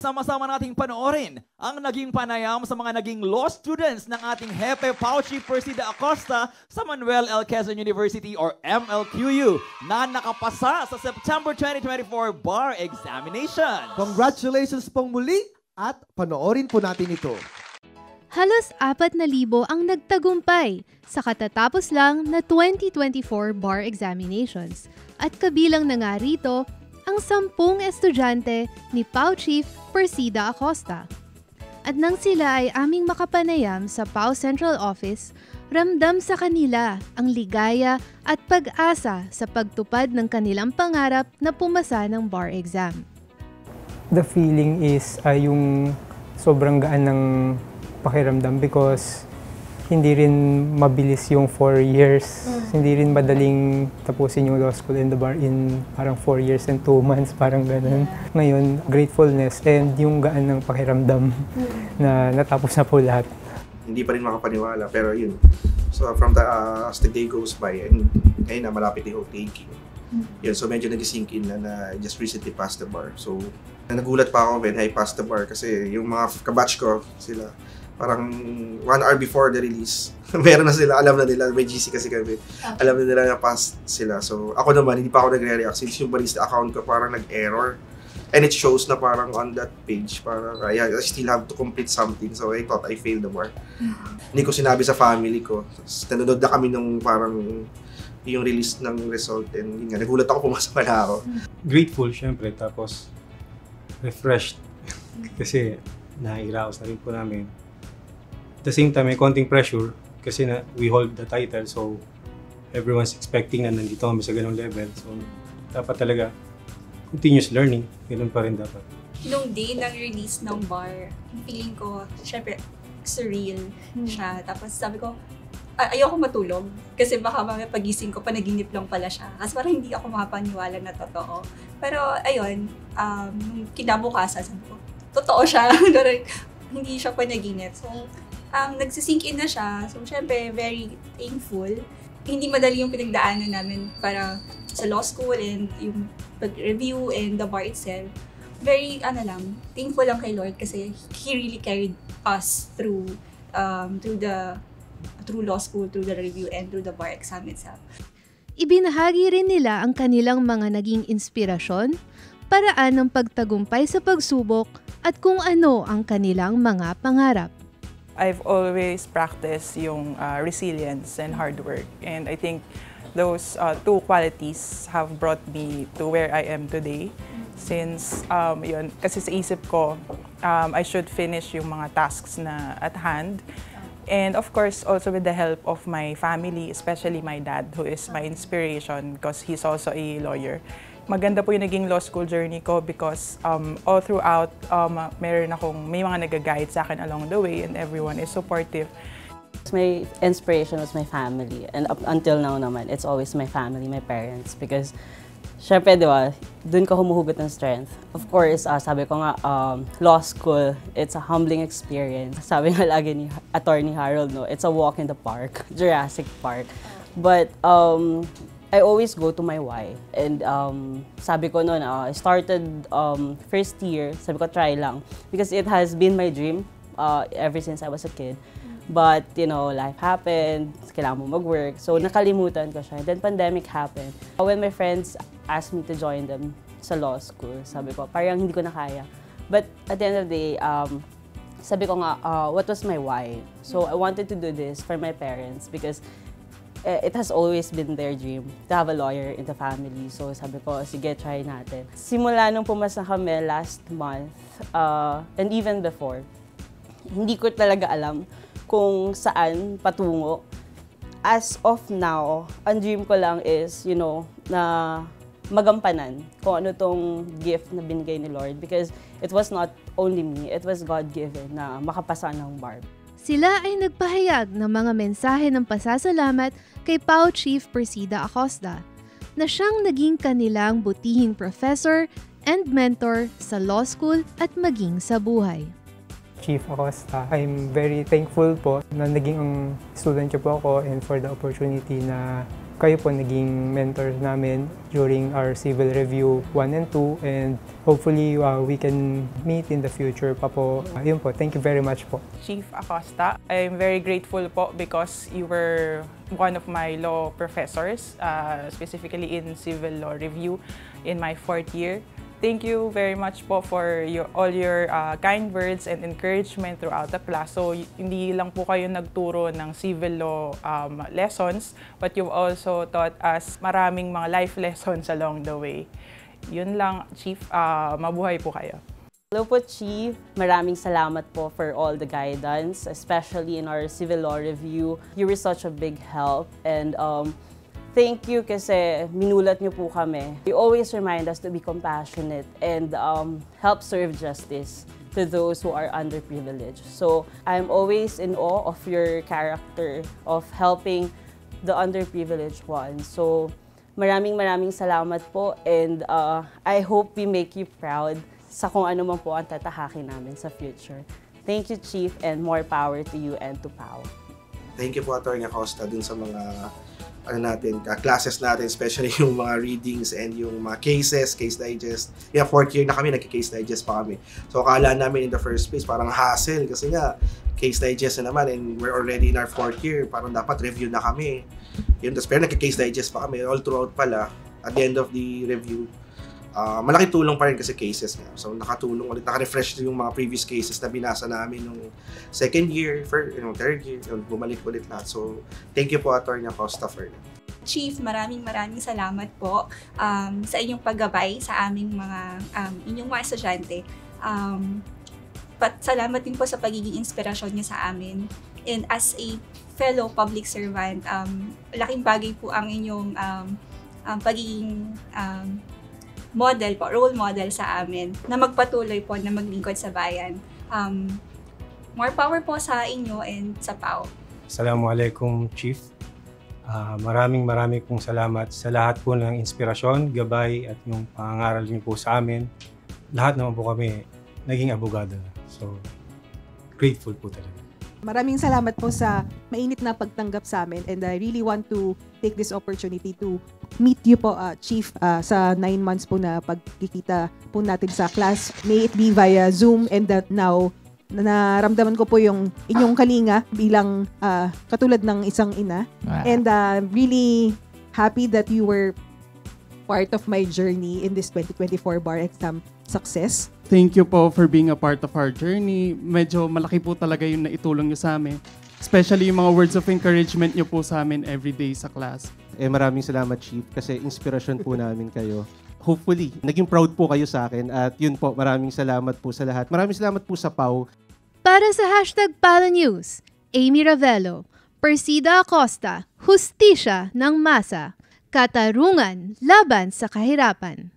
sama-sama nating panoorin ang naging panayam sa mga naging law students ng ating Hepe Pao Chief Persida Acosta sa Manuel L. Quezon University or MLQU na nakapasa sa September 2024 bar examination. Congratulations pong muli at panoorin po natin ito. Halos 4,000 ang nagtagumpay sa katatapos lang na 2024 bar examinations at kabilang na nga rito ang 10 estudyante ni Pao Chief Persida Acosta. At nang sila ay aming makapanayam sa Pao Central Office, ramdam sa kanila ang ligaya at pag-asa sa pagtupad ng kanilang pangarap na pumasa ng bar exam. The feeling is yung sobrang gaan ng pakiramdam because hindi rin mabilis yung 4 years. Hindi rin madaling tapusin yung law school and the bar in parang 4 years and 2 months, parang ganun. Ngayon, gratefulness and yung gaan ng pakiramdam na natapos na po lahat. Hindi pa rin makapaniwala, pero yun. So from as the day goes by, and ngayon na malapit yung taking. Yun, so medyo nag-sink in na I just recently passed the bar. So nagulat pa ako when I passed the bar kasi yung mga kabatch ko, sila parang 1 hour before the release, meron na sila, alam na nila, may GC kasi kami, alam na nila na pass sila. So ako naman, hindi pa ako nagre-react since yung barista account ko parang nag-error. And it shows na parang on that page, parang I still have to complete something. So I thought I failed the bar. Hindi ko sinabi sa family ko. Nanonood na kami nung parang yung release ng result. And yun nga, nagulat ako, pumasa pa na ako. Grateful, syempre. Tapos refreshed. Kasi nahiraos na rin po namin. At the same time, may konting pressure kasi we hold the title, so everyone's expecting na nandito kami sa ganung level. So dapat talaga continuous learning, ganun pa rin dapat. Nung day ng release ng bar, feeling ko, syempre, surreal siya. Tapos sabi ko, ayoko matulog kasi baka mamaya pagising ko, panaginip lang pala siya. Kasi parang hindi ako makapaniwala na totoo. Pero ayun, nung kinabukasan, sabi ko, totoo siya. Hindi siya panaginip. So, nagsisink in na siya. So, syempre, very thankful. Hindi madali yung pinagdaanan namin para sa law school and yung pag-review and the bar itself. Very, thankful lang kay Lord kasi He really carried us through law school, through the review, and through the bar exam itself. Ibinahagi rin nila ang kanilang mga naging inspirasyon, paraan ng pagtagumpay sa pagsubok at kung ano ang kanilang mga pangarap. I've always practiced yung resilience and hard work, and I think those 2 qualities have brought me to where I am today. Since yun, kasi sa isip ko, I should finish yung mga tasks na at hand. And of course, also with the help of my family, especially my dad, who is my inspiration because he's also a lawyer. Maganda po yung naging law school journey ko because all throughout, may mga nag-guide sa akin along the way and everyone is supportive. My inspiration was my family, and up until now naman, it's always my family, my parents, because syempre, di ba, dun ka humuhugot ng strength. Of course, sabi ko nga, law school, it's a humbling experience. Sabi nga lagi ni Attorney Harold, no, it's a walk in the park, Jurassic Park. But I always go to my why. And sabi ko noon, I started first year, sabi ko try lang. Because it has been my dream ever since I was a kid. But, you know, life happened, kailangan mo mag-work. So, nakalimutan ko siya. Then, pandemic happened. When my friends asked me to join them sa law school, sabi ko, parang hindi ko na kaya. But at the end of the day, sabi ko nga, what was my why? So, I wanted to do this for my parents because it has always been their dream to have a lawyer in the family. So sabi ko, sige, try natin. Simula nung pumasa kami last month, and even before, hindi ko talaga alam kung saan patungo. As of now, ang dream ko lang is, you know, na magampanan kung ano tong gift na binigay ni Lord. Because it was not only me, it was God-given na makapasa ng bar. Sila ay nagpahayag ng mga mensahe ng pasasalamat kay Pao Chief Persida Acosta na siyang naging kanilang butihing professor and mentor sa law school at maging sa buhay. Chief Acosta, I'm very thankful po na naging student niyo po ako and for the opportunity na kayo po naging mentors namin during our civil review 1 and 2 and hopefully we can meet in the future pa po. Yun po, thank you very much po. Chief Acosta, I'm very grateful po because you were one of my law professors, specifically in civil law review in my 4th year. Thank you very much po for all your kind words and encouragement throughout the class. So, hindi lang po kayo nagturo ng civil law lessons, but you've also taught us maraming mga life lessons along the way. Yun lang, Chief. Mabuhay po kayo. Hello po, Chief. Maraming salamat po for all the guidance, especially in our civil law review. You were such a big help and thank you kasi minulat niyo po kami. You always remind us to be compassionate and help serve justice to those who are underprivileged. So I'm always in awe of your character of helping the underprivileged ones. So maraming salamat po and I hope we make you proud sa kung ano man po ang tatahakin namin sa future. Thank you, Chief, and more power to you and to PAO. Thank you po, Atty. Acosta, dun sa mga classes natin, especially yung mga readings and yung mga cases, case digest. Yeah, 4th year na kami, nagki-case digest pa kami. So, akala namin in the first place, parang hassle kasi nga, case digest na naman and we're already in our 4th year, parang dapat review na kami. Yun, pero nagki-case digest pa kami all throughout pala. At the end of the review, malaki tulong pa rin kasi cases nga. So, nakatulong ulit, naka-refresh yung mga previous cases na binasa namin nung 2nd year, 3rd year, bumalik ulit lahat. So, thank you po, Atty. Acosta, for that. Chief, maraming salamat po sa inyong paggabay sa aming inyong mga estudyante. Salamat din po sa pagiging inspirasyon niyo sa amin. And as a fellow public servant, laking bagay po ang inyong pagiging model po, role model sa amin na magpatuloy po na maglingkod sa bayan. More power po sa inyo and sa PAO. Assalamualaikum, Chief. Maraming pong salamat sa lahat po ng inspirasyon, gabay at yung pangangaral niyo po sa amin. Lahat naman po kami naging abogado na. So, grateful po talaga. Maraming salamat po sa mainit na pagtanggap sa amin and I really want to take this opportunity to meet you po, Chief, sa 9 months po na pagkikita po natin sa class. May it be via Zoom and that now, naramdaman ko po yung inyong kalinga bilang katulad ng isang ina. And really happy that you were part of my journey in this 2024 bar exam success. Thank you po for being a part of our journey. Medyo malaki po talaga yung naitulong nyo sa amin. Especially yung mga words of encouragement nyo po sa amin everyday sa class. Maraming salamat, Chief, kasi inspirasyon po namin kayo. Hopefully, naging proud po kayo sa akin. At yun po, maraming salamat po sa lahat. Maraming salamat po sa PAO. Para sa #PalaNews, Amy Ravelo, Persida Acosta, Hustisya ng Masa, Katarungan laban sa kahirapan.